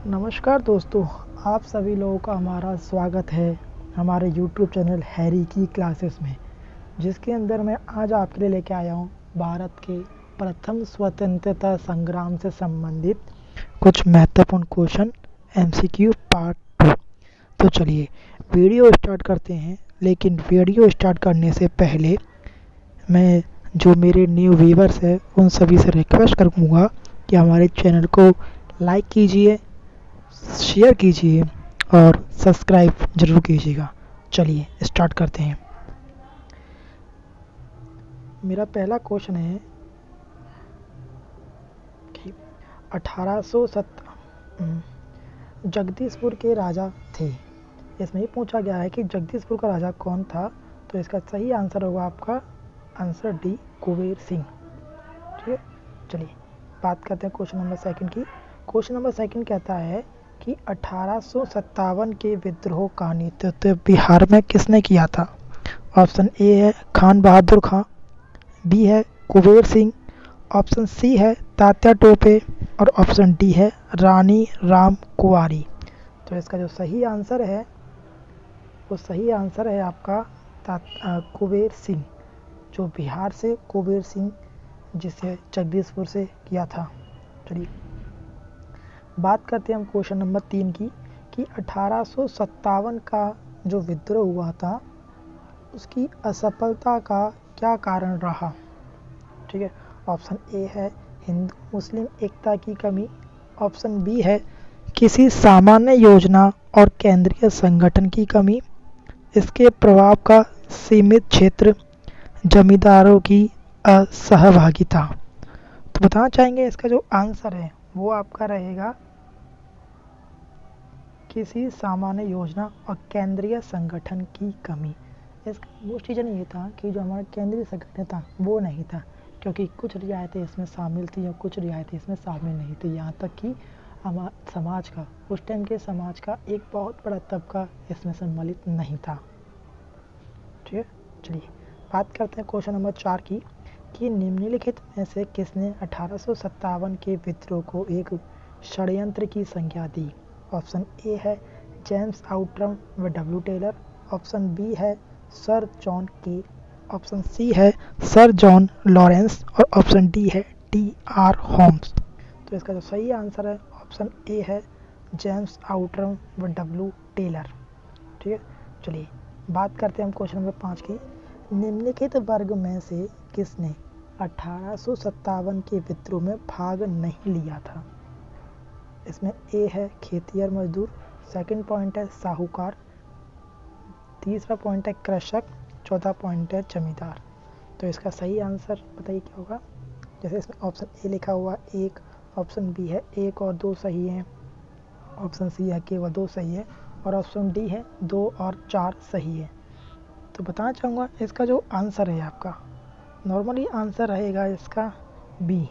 नमस्कार दोस्तों, आप सभी लोगों का हमारा स्वागत है हमारे YouTube चैनल हैरी की क्लासेस में, जिसके अंदर मैं आज आपके लिए लेके आया हूँ भारत के प्रथम स्वतंत्रता संग्राम से संबंधित कुछ महत्वपूर्ण क्वेश्चन MCQ पार्ट 2। तो चलिए वीडियो स्टार्ट करते हैं। लेकिन वीडियो स्टार्ट करने से पहले मैं जो मेरे न्यू व्यूअर्स हैं उन सभी से रिक्वेस्ट करूँगा कि हमारे चैनल को लाइक कीजिए, शेयर कीजिए और सब्सक्राइब जरूर कीजिएगा। चलिए स्टार्ट करते हैं। मेरा पहला क्वेश्चन है कि 1870 जगदीशपुर के राजा थे। इसमें ही पूछा गया है कि जगदीशपुर का राजा कौन था। तो इसका सही आंसर होगा आपका आंसर डी, कुबेर सिंह। ठीक है, चलिए बात करते हैं क्वेश्चन नंबर सेकंड की। क्वेश्चन नंबर सेकंड कहता है कि 1857 के विद्रोह का नेतृत्व बिहार में किसने किया था। ऑप्शन ए है खान बहादुर खां, बी है कुबेर सिंह, ऑप्शन सी है तात्या टोपे और ऑप्शन डी है रानी राम कुंवारी। तो इसका जो सही आंसर है वो सही आंसर है आपका कुबेर सिंह, जो बिहार से कुबेर सिंह जिसे जगदीशपुर से किया था। चलिए बात करते हैं हम क्वेश्चन नंबर 3 की कि 1857 का जो विद्रोह हुआ था उसकी असफलता का क्या कारण रहा। ठीक है, ऑप्शन ए है हिंदू मुस्लिम एकता की कमी, ऑप्शन बी है किसी सामान्य योजना और केंद्रीय संगठन की कमी, इसके प्रभाव का सीमित क्षेत्र, जमींदारों की असहभागिता। तो बताना चाहेंगे इसका जो आंसर है वो आपका रहेगा किसी सामान्य योजना और केंद्रीय संगठन की कमी। इसका मोस्ट रीजन ये था कि जो हमारा केंद्रीय संगठन था वो नहीं था, क्योंकि कुछ रियायतें इसमें शामिल थी और कुछ रियायतें इसमें शामिल नहीं थी। यहाँ तक कि हमारे समाज का, उस टाइम के समाज का एक बहुत बड़ा तबका इसमें सम्मिलित नहीं था। ठीक है, चलिए बात करते हैं क्वेश्चन नंबर 4 की कि निम्नलिखित में से किसने 1857 के विद्रोह को एक षड्यंत्र की संज्ञा दी। ऑप्शन ए है जेम्स आउट्रम व डब्ल्यू टेलर, ऑप्शन बी है सर जॉन की, ऑप्शन सी है सर जॉन लॉरेंस और ऑप्शन डी है TR होम्स। तो इसका जो सही आंसर है ऑप्शन ए है जेम्स आउट्रम व डब्ल्यू टेलर। ठीक है, चलिए बात करते हैं हम क्वेश्चन नंबर 5 की। निम्नलिखित वर्ग में से किसने 1857 के विद्रोह में भाग नहीं लिया था। इसमें ए है खेतिहर मजदूर, सेकंड पॉइंट है साहूकार, तीसरा पॉइंट है कृषक, चौथा पॉइंट है जमींदार। तो इसका सही आंसर बताइए क्या होगा। जैसे इसमें ऑप्शन ए लिखा हुआ 1, ऑप्शन बी है 1 और 2 सही है, ऑप्शन सी है केवल 2 सही है और ऑप्शन डी है 2 और 4 सही है। तो बताना चाहूँगा इसका जो आंसर है आपका नॉर्मली आंसर रहेगा इसका बी,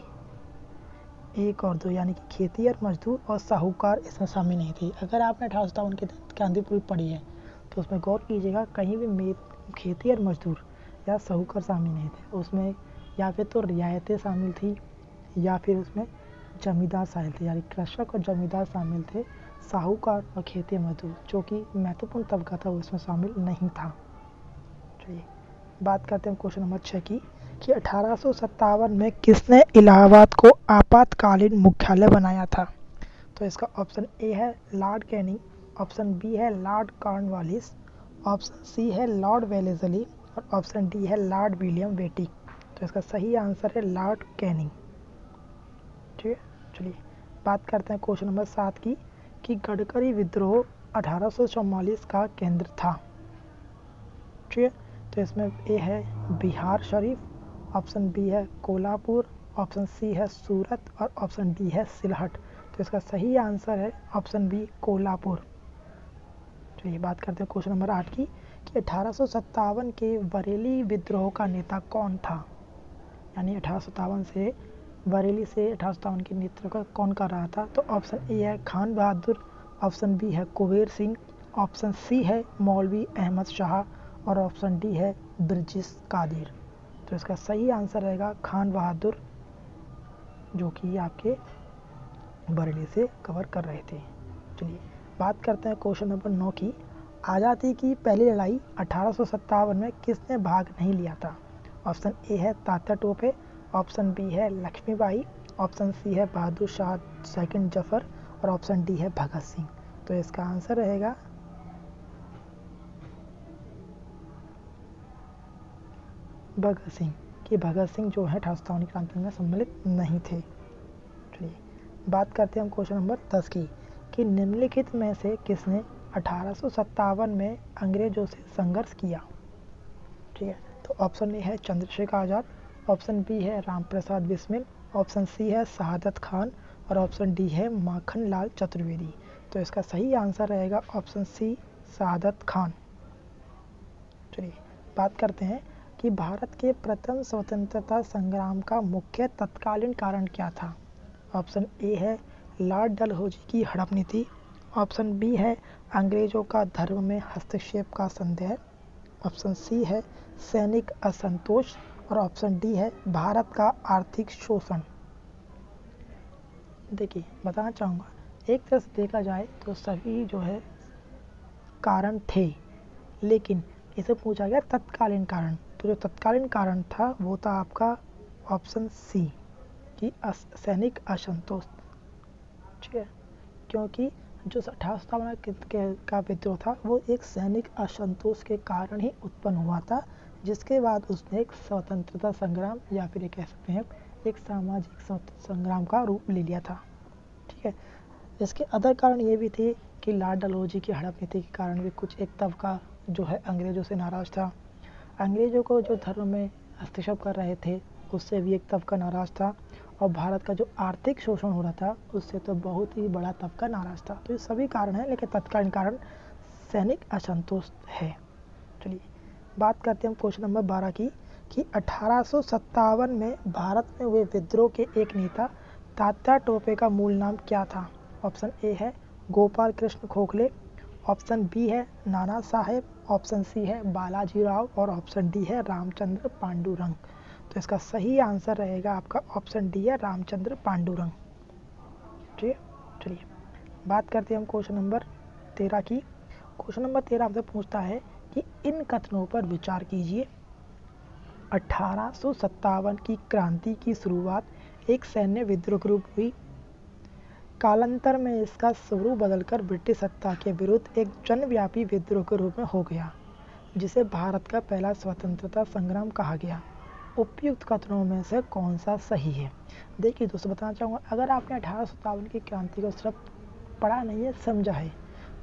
1 और 2, यानी कि खेतिहर मजदूर और साहूकार इसमें शामिल नहीं थे। अगर आपने 1857 की क्रांति पूर्व पढ़ी है तो उसमें गौर कीजिएगा, कहीं भी खेतिहर मजदूर या साहूकार शामिल नहीं थे उसमें, या फिर तो रियायतें शामिल थी या फिर उसमें जमींदार शामिल थे, यानी कृषक और जमींदार शामिल थे। साहूकार और खेतिहर मजदूर जो कि महत्वपूर्ण तबका था वो इसमें शामिल नहीं था। चलिए बात करते हैं क्वेश्चन नंबर 6 की कि 1857 में किसने इलाहाबाद को आपातकालीन मुख्यालय बनाया था। तो इसका ऑप्शन ए है लॉर्ड कैनिंग, ऑप्शन बी है लॉर्ड कॉर्नवालिस, ऑप्शन सी है लॉर्ड वेलेस्ली और ऑप्शन डी है लॉर्ड विलियम बेटिक। तो इसका सही आंसर है लॉर्ड कैनिंग। ठीक है, चलिए बात करते हैं क्वेश्चन नंबर 7 की कि गडकरी विद्रोह 1844 का केंद्र था। ठीक है, तो इसमें ए है बिहार शरीफ, ऑप्शन बी है कोल्हापुर, ऑप्शन सी है सूरत और ऑप्शन डी है सिलहट। तो इसका सही आंसर है ऑप्शन बी कोल्हापुर। चलिए बात करते हैं क्वेश्चन नंबर 8 की कि 1857 के बरेली विद्रोह का नेता कौन था। यानी 1857 से बरेली से 1857 के नेतृत्व कौन कर रहा था। तो ऑप्शन ए है खान बहादुर, ऑप्शन बी है कुबेर सिंह, ऑप्शन सी है मौलवी अहमद शाह और ऑप्शन डी है ब्रिजेश कादिर। तो इसका सही आंसर रहेगा खान बहादुर, जो कि आपके बरेली से कवर कर रहे थे। चलिए बात करते हैं क्वेश्चन नंबर 9 की। आज़ादी की पहली लड़ाई 1857 में किसने भाग नहीं लिया था? ऑप्शन ए है तात्या टोपे, ऑप्शन बी है लक्ष्मीबाई, ऑप्शन सी है बहादुर शाह सेकंड जफर और ऑप्शन डी है भगत सिंह। तो इसका आंसर रहेगा भगत सिंह, कि भगत सिंह जो है 1857 क्रांति में सम्मिलित नहीं थे। चलिए बात करते हैं हम क्वेश्चन नंबर 10 की, कि निम्नलिखित में से किसने 1857 में अंग्रेजों से संघर्ष किया? ठीक है, तो ऑप्शन ए है चंद्रशेखर आज़ाद, ऑप्शन बी है रामप्रसाद बिस्मिल, ऑप्शन सी है शहादत खान और ऑप्शन डी है माखन लाल चतुर्वेदी। तो इसका सही आंसर रहेगा ऑप्शन सी शहादत खान। चलिए बात करते हैं कि भारत के प्रथम स्वतंत्रता संग्राम का मुख्य तत्कालीन कारण क्या था? ऑप्शन ए है लॉर्ड डलहौजी की हड़प नीति, ऑप्शन बी है अंग्रेजों का धर्म में हस्तक्षेप का संदेह, ऑप्शन सी है सैनिक असंतोष और ऑप्शन डी है भारत का आर्थिक शोषण। देखिए बताना चाहूँगा, एक तरह से देखा जाए तो सभी जो है कारण थे, लेकिन इसे पूछा गया तत्कालीन कारण। तो जो तत्कालीन कारण था वो था आपका ऑप्शन सी कि सैनिक असंतोष। ठीक है, क्योंकि जो 1857 का विद्रोह था वो एक सैनिक असंतोष के कारण ही उत्पन्न हुआ था, जिसके बाद उसने एक स्वतंत्रता संग्राम या फिर ये कह सकते हैं एक सामाजिक संग्राम का रूप ले लिया था। ठीक है, इसके अदर कारण ये भी थे कि लॉर्ड डलहौजी की हड़प नीति के कारण भी कुछ एक तबका जो है अंग्रेजों से नाराज़ था। अंग्रेजों को जो धर्म में हस्तक्षेप कर रहे थे उससे भी एक तबका नाराज़ था, और भारत का जो आर्थिक शोषण हो रहा था उससे तो बहुत ही बड़ा तबका नाराज़ था। तो ये सभी कारण हैं, लेकिन तत्कालीन कारण सैनिक असंतोष है। चलिए बात करते हैं हम क्वेश्चन नंबर 12 की, कि 1857 में भारत में हुए विद्रोह के एक नेता तात्या टोपे का मूल नाम क्या था? ऑप्शन ए है गोपाल कृष्ण गोखले, ऑप्शन बी है नाना साहेब, ऑप्शन सी है बालाजी राव और ऑप्शन डी है रामचंद्र पांडुरंग। तो इसका सही आंसर रहेगा आपका ऑप्शन डी है रामचंद्र पांडुरंग। ठीक है, चलिए बात करते हैं हम क्वेश्चन नंबर 13 की। क्वेश्चन नंबर 13 आपसे पूछता है कि इन कथनों पर विचार कीजिए। 1857 की क्रांति की शुरुआत एक सैन्य विद्रोह के रूप हुई, कालांतर में इसका स्वरूप बदलकर ब्रिटिश सत्ता के विरुद्ध एक जनव्यापी विद्रोह के रूप में हो गया, जिसे भारत का पहला स्वतंत्रता संग्राम कहा गया। उपयुक्त कथनों में से कौन सा सही है? देखिए दोस्तों बताना चाहूँगा, अगर आपने 1857 की क्रांति को सिर्फ पढ़ा नहीं है, समझा है,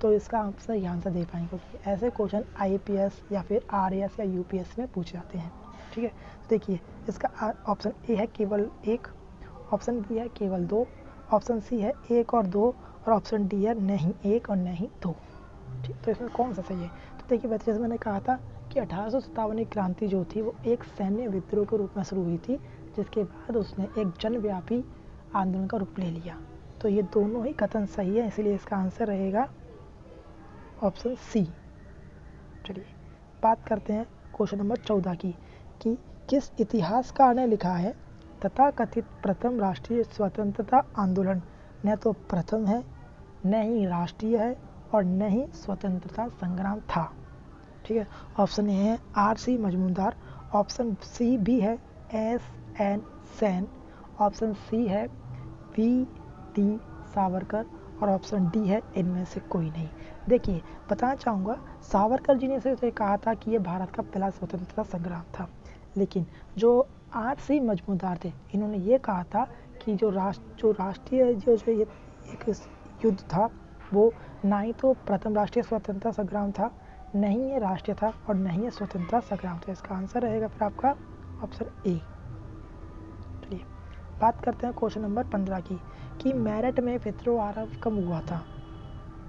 तो इसका आप सही आंसर दे पाएंगे, क्योंकि ऐसे क्वेश्चन IPS या फिर RAS या UPS में पूछे जाते हैं। ठीक है, देखिए इसका ऑप्शन ए है केवल 1, ऑप्शन बी है केवल 2, ऑप्शन सी है 1 और 2 और ऑप्शन डी है नहीं 1 और नहीं 2। ठीक, तो इसमें कौन सा सही है? तो देखिए जैसे मैंने कहा था कि 1857 की क्रांति जो थी वो एक सैन्य विद्रोह के रूप में शुरू हुई थी, जिसके बाद उसने एक जनव्यापी आंदोलन का रूप ले लिया। तो ये दोनों ही कथन सही है, इसलिए इसका आंसर रहेगा ऑप्शन सी। चलिए बात करते हैं क्वेश्चन नंबर 14 की, कि किस इतिहासकार ने लिखा है तथाकथित प्रथम राष्ट्रीय स्वतंत्रता आंदोलन न तो प्रथम है, न ही राष्ट्रीय है और न ही स्वतंत्रता संग्राम था? ठीक है, ऑप्शन ए है RC मजूमदार, ऑप्शन सी भी है SN सेन, ऑप्शन सी है VD सावरकर और ऑप्शन डी है इनमें से कोई नहीं। देखिए बताना चाहूँगा, सावरकर जी ने से कहा था कि ये भारत का पहला स्वतंत्रता संग्राम था, लेकिन जो RC मजूमदार थे इन्होंने ये कहा था कि जो राष्ट्रीय जो ये एक युद्ध था वो ना ही तो प्रथम राष्ट्रीय स्वतंत्रता संग्राम था, नहीं ये राष्ट्रीय था और नहीं ये स्वतंत्रता संग्राम था। इसका आंसर रहेगा फिर आपका ऑप्शन ए। चलिए बात करते हैं क्वेश्चन नंबर 15 की, कि मेरठ में विद्रोह आरंभ कब हुआ था?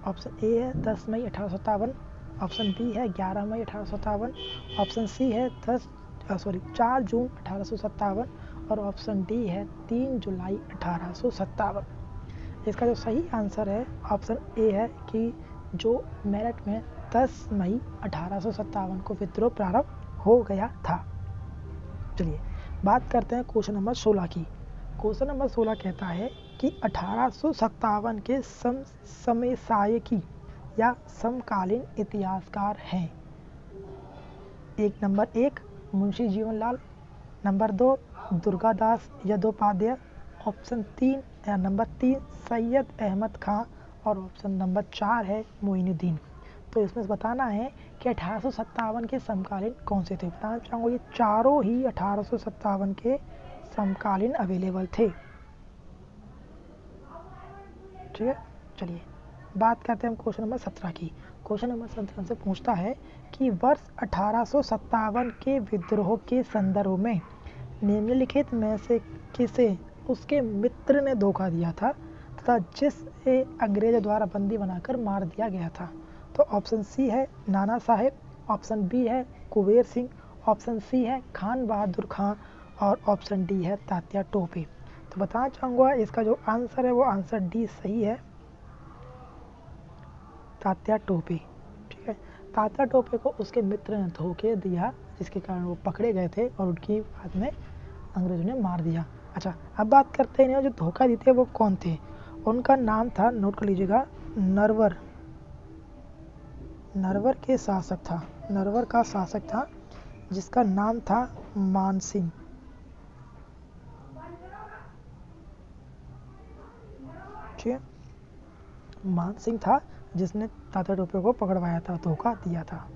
ऑप्शन ए है 10 मई 1857, ऑप्शन बी है 11 मई 1857, ऑप्शन सी है 4 जून 1857 और ऑप्शन डी है 3 जुलाई 1857। इसका जो सही आंसर है ऑप्शन ए है कि जो मेरठ में 10 मई 1857 को विद्रोह प्रारंभ हो गया था। चलिए बात करते हैं क्वेश्चन नंबर 16 की। क्वेश्चन नंबर 16 कहता है कि 1857 के समसामयिकी या समकालीन इतिहासकार हैं? Number 1 Munshi Jivanlal, number 2 Durgadas Yadopadhyay, option 3 या नंबर 3 सैयद अहमद खां और ऑप्शन नंबर 4 है मोइनुद्दीन। तो इसमें बताना है कि 1857 के समकालीन कौन से थे। बताना चाहूँगा ये चारों ही 1857 के समकालीन अवेलेबल थे। ठीक है, चलिए बात करते हैं हम क्वेश्चन नंबर 17 की। क्वेश्चन नंबर 17 से पूछता है कि वर्ष 1857 के विद्रोह के संदर्भ में निम्नलिखित में से किसे उसके मित्र ने धोखा दिया था तथा जिसे अंग्रेजों द्वारा बंदी बनाकर मार दिया गया था? तो ऑप्शन सी है नाना साहेब, ऑप्शन बी है कुबेर सिंह, ऑप्शन सी है खान बहादुर खां और ऑप्शन डी है तात्या टोपे। तो बताना चाहूँगा इसका जो आंसर है वो आंसर डी सही है, तात्या टोपे। ठीक है, तात्या टोपे को उसके मित्र ने धोखे दिया जिसके कारण वो पकड़े गए थे और उनकी बाद में अंग्रेजों ने मार दिया। अच्छा, अब बात करते हैं जो धोखा देते वो कौन थे। उनका नाम था, नोट कर लीजिएगा, नरवर। नरवर के शासक था, नरवर का शासक था जिसका नाम था मानसिंह। ठीक है, मानसिंह था जिसने तात्या टोपे को पकड़वाया था, धोखा दिया था।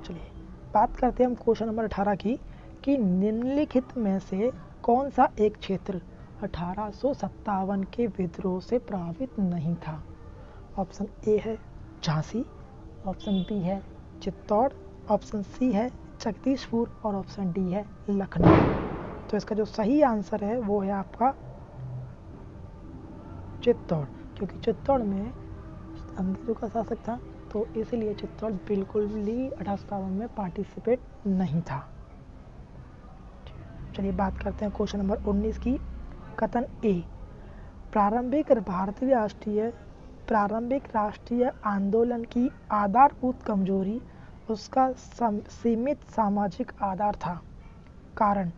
चलिए बात करते हैं हम क्वेश्चन नंबर 18 की कि निम्नलिखित में से कौन सा एक क्षेत्र 1857 के विद्रोह से प्रभावित नहीं था? ऑप्शन ए है झांसी, ऑप्शन बी है चित्तौड़, ऑप्शन सी है जगदीशपुर और ऑप्शन डी है लखनऊ। तो इसका जो सही आंसर है वो है आपका चित्तौड़, क्योंकि चित्तौड़ में अंग्रेजों का शासक था तो इसलिए चित्तौड़ बिल्कुल भी 1857 में पार्टिसिपेट नहीं था। चलिए बात करते हैं क्वेश्चन नंबर 19 की। कथन ए, प्रारंभिक राष्ट्रीय आंदोलन की आधारभूत कमजोरी उसका सीमित सामाजिक आधार था। कारण,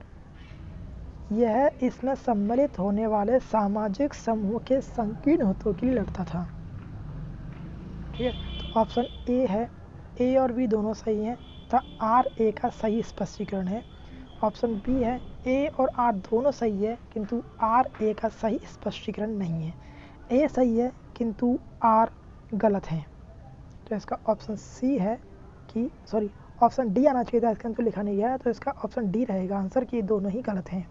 यह इसमें सम्मिलित होने वाले सामाजिक समूह के संकीर्ण हितों के लिए लड़ता था। ठीक है, तो ऑप्शन ए है, ए और बी दोनों सही हैं तथा आर ए का सही स्पष्टीकरण है। ऑप्शन बी है, ए और आर दोनों सही है किंतु आर ए का सही स्पष्टीकरण नहीं है। ए सही है किंतु आर गलत है। तो इसका ऑप्शन सी है कि ऑप्शन डी आना चाहिए था, इसके अंदर लिखा नहीं गया है, तो इसका ऑप्शन डी रहेगा आंसर कि दोनों ही गलत हैं।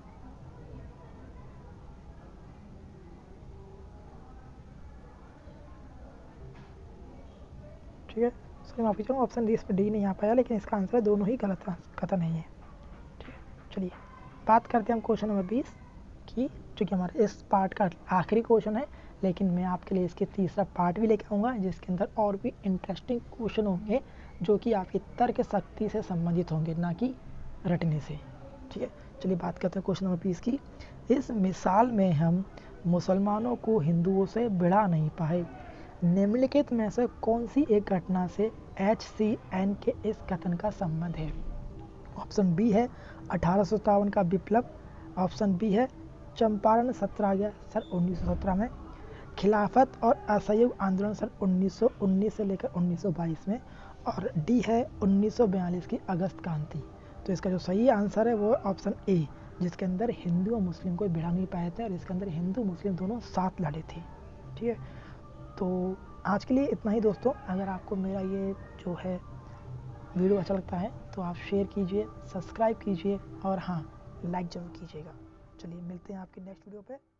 ठीक है, सॉरी माफी चाहूँगा, ऑप्शन डी इसमें डी नहीं आ पाया, लेकिन इसका आंसर दोनों ही गलत कथन नहीं है। ठीक है, चलिए बात करते हैं हम क्वेश्चन नंबर 20 की, जो कि हमारे इस पार्ट का आखिरी क्वेश्चन है, लेकिन मैं आपके लिए इसके तीसरा पार्ट भी लेके आऊँगा जिसके अंदर और भी इंटरेस्टिंग क्वेश्चन होंगे जो कि आपकी तर्क शक्ति से संबंधित होंगे, ना कि रटने से। ठीक है, चलिए बात करते हैं क्वेश्चन नंबर 20 की। इस मिसाल में हम मुसलमानों को हिंदुओं से भिड़ा नहीं पाए। निम्नलिखित में से कौन सी एक घटना से HCN के इस कथन का संबंध है? ऑप्शन बी है 1857 का विप्लव, ऑप्शन बी है चंपारण सत्याग्रह सन 1917 में, खिलाफत और असहयोग आंदोलन सन 1919 से लेकर 1922 में, और डी है 1942 की अगस्त क्रांति। तो इसका जो सही आंसर है वो ऑप्शन ए, जिसके अंदर हिंदू और मुस्लिम को भिड़ा नहीं पाए थे और इसके अंदर हिंदू मुस्लिम दोनों साथ लड़े थे। ठीक है, तो आज के लिए इतना ही दोस्तों। अगर आपको मेरा ये जो है वीडियो अच्छा लगता है तो आप शेयर कीजिए, सब्सक्राइब कीजिए और हाँ, लाइक ज़रूर कीजिएगा। चलिए मिलते हैं आपके नेक्स्ट वीडियो पे।